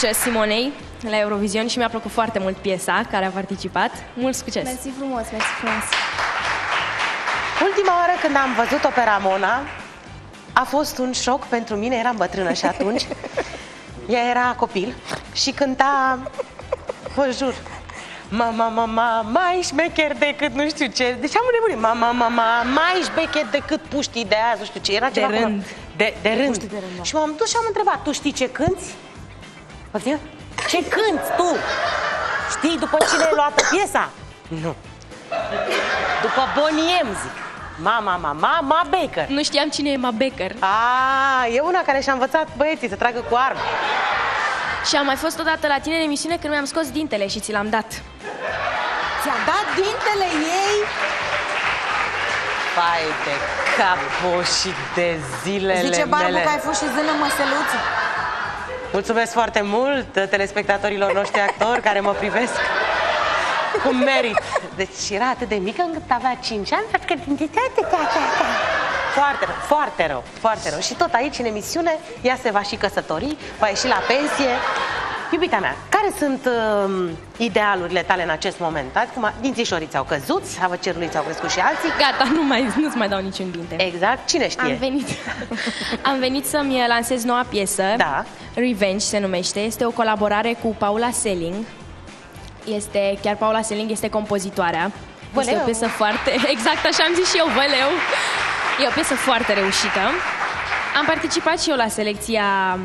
Succes Simonei la Eurovision și mi-a plăcut foarte mult piesa care a participat. Mult succes! Mersi frumos, mersi frumos! Ultima oară când am văzut-o pe Ramona a fost un șoc pentru mine, eram bătrână și atunci. Ea era copil și cânta, vă jur, mama, mai șmecher decât nu știu ce. Deci am nebunit, mama, mai șmecher decât puștii de azi, nu știu ce. Era ceva de rând. De rând. Da. Și m-am dus și am întrebat, tu știi ce cânti? Ce cânti tu? Știi după cine ai luat piesa? Nu. După Boniem, zic. Ma Baker. Nu știam cine e Ma Baker. E una care și-a învățat băieții să tragă cu arme. Și am mai fost odată la tine în emisiune când mi-am scos dintele și ți l-am dat. Ți-a dat dintele ei? Vai de capul și de zilele Zice Barbu mele. că ai fost și zână măseluță. Mulțumesc foarte mult telespectatorilor noștri actori care mă privesc cu merit. Deci era atât de mică încât avea 5 ani. Foarte rău, foarte rău, foarte rău. Și tot aici, în emisiune, ea se va și căsători, va ieși la pensie. Iubita mea, care sunt idealurile tale în acest moment? Acum, dințișorii ți-au căzut, havă cerului ți-au crescut și alții. Gata, nu-ți mai dau niciun dinte. Exact, cine știe? Am venit să-mi lansez noua piesă. Da. Revenge se numește. Este o colaborare cu Paula Selling. Chiar Paula Selling este compozitoarea. Este o piesă foarte... Exact așa am zis și eu, văleu. E o piesă foarte reușită. Am participat și eu la selecția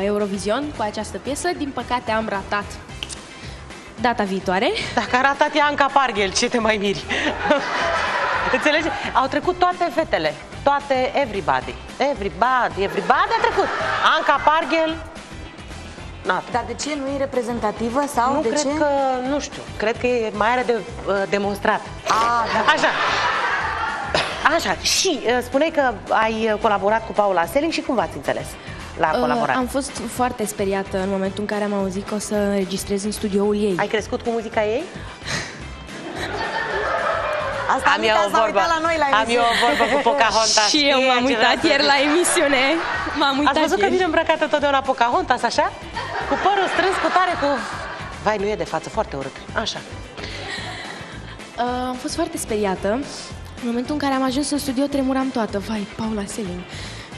Eurovision cu această piesă. Din păcate am ratat data viitoare. Dacă a ratat e Anca Parghel, ce te mai miri? Înțelegi? Au trecut toate fetele, toate everybody a trecut. Anca Parghel, dar de ce nu e reprezentativă sau nu, de cred ce? că, nu știu, cred că mai are de demonstrat. Da. Așa, și spuneai că ai colaborat cu Paula Selling și cum v-ați înțeles la colaborare? Am fost foarte speriată în momentul în care am auzit că o să înregistrez în studioul ei. Ai crescut cu muzica ei? Asta am eu o vorbă la noi la emisiune. Am eu o vorbă cu Pocahontas. Și eu m-am uitat ieri la emisiune. Ați văzut că vine îmbrăcată totdeauna Pocahontas, așa? Cu părul strâns, cu tare, cu... Vai, nu e de față, foarte urât. Așa. Am fost foarte speriată. În momentul în care am ajuns în studio, tremuram toată. Vai, Paula Selling.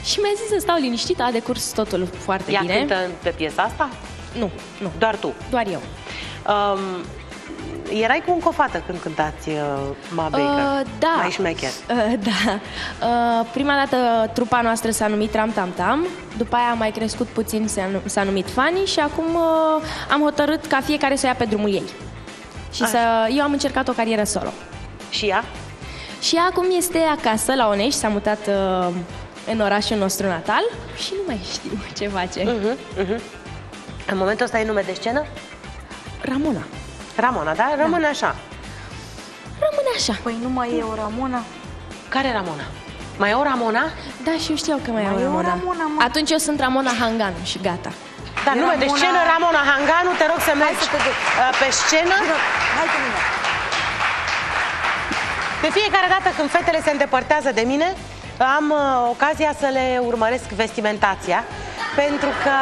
Și mi-a zis să stau liniștită, a decurs totul foarte bine. Ea cântă pe piesa asta? Nu. Doar tu? Doar eu. Erai cu încă o fată când cântați Ma Baker. Da. Mai șmecher. Da. Prima dată trupa noastră s-a numit Tram Tam Tam, după aia a mai crescut puțin, s-a numit Fanny și acum am hotărât ca fiecare să ia pe drumul ei. Și eu am încercat o carieră solo. Și ea? Și ea acum este acasă la Onești, s-a mutat în orașul nostru natal și nu mai știu ce face. În momentul ăsta e nume de scenă? Ramona. Ramona, da? Rămâne așa. Rămâne așa. Păi nu mai e o Ramona? Care Ramona? Mai e o Ramona? Da, și eu știau că mai e o Ramona. Atunci eu sunt Ramona Hanganu și gata. Dar nume de scenă, Ramona Hanganu, te rog să mergi pe scenă. Hai cu mine. De fiecare dată când fetele se îndepărtează de mine, am ocazia să le urmăresc vestimentația, pentru că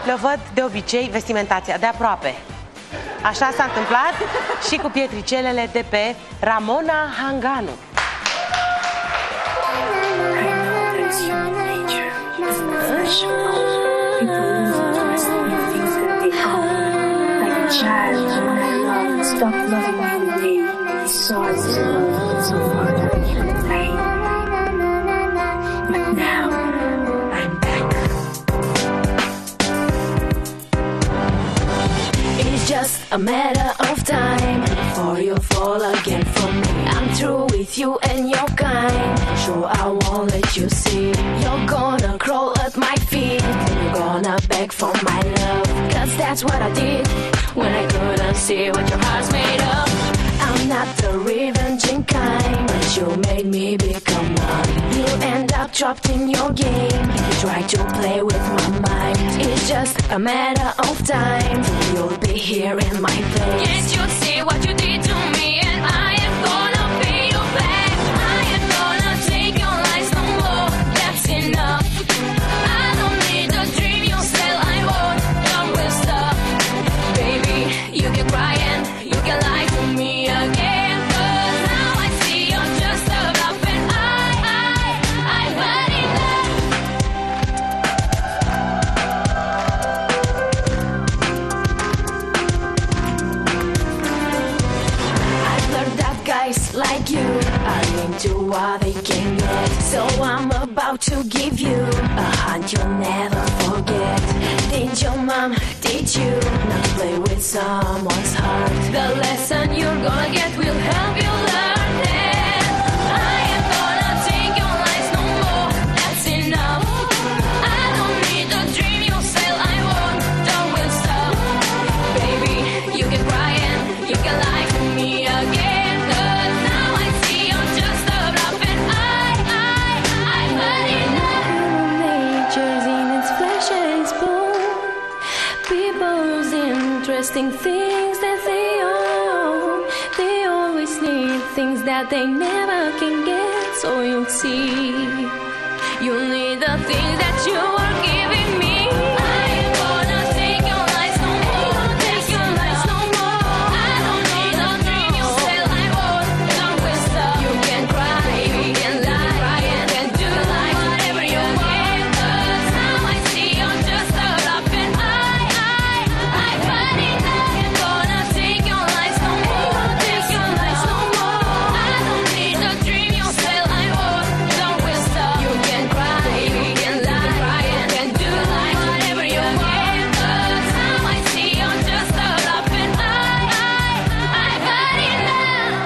le văd de obicei vestimentația de aproape. Așa s-a întâmplat și cu pietricelele de pe Ramona Hanganu. Just a matter of time before you fall again for me. I'm through with you and your kind. Sure, I won't let you see. You're gonna crawl at my feet. You're gonna beg for my love. Cause that's what I did when I couldn't see what your heart's made of. I'm not the revenging kind, but you made me become one. You end up trapped in your game. You try to play with my mind. It's just a matter of time. You'll be here in my place. Yes, you see what you did to me, and I am gonna pay you back. I am gonna take your lies no more. That's enough. I don't need the dream you sell. I won't. Don't waste what they can get. So I'm about to give you a hand you'll never forget. Did your mom teach you not to play with someone's heart? The lesson you're gonna get will help you learn it. I am gonna take your lies no more, that's enough. I don't need the dream you sell, I won't, don't will stop. Baby, you can cry and you can lie to me again, 'cause now I see you're just a bluff and I've had enough. Nature's in its flesh and its bone, people's interesting things that they own. They always need things that they never can get, so you'll see. You need the things that you are giving me. I am gonna take your lies no more, take your lies no more. I don't need the dream you sell, I won't, don't will stop. You can cry, you can lie, you can do like whatever you want, 'cause now I see you're just a bluff and I've had enough. I am gonna take your lies no more, take your lies no more. I don't need the dream you sell, I won't, don't will stop. You can cry, you can lie, you can do like whatever you want, 'cause now I see you're just a bluff and I've had enough.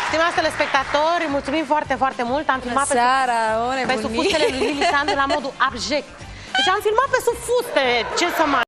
Stimați telespectatori, mulțumim foarte, foarte mult. Am filmat pe sub fustele lui Lili Sandu la modul abject. Deci am filmat pe sub fuste, ce să mai...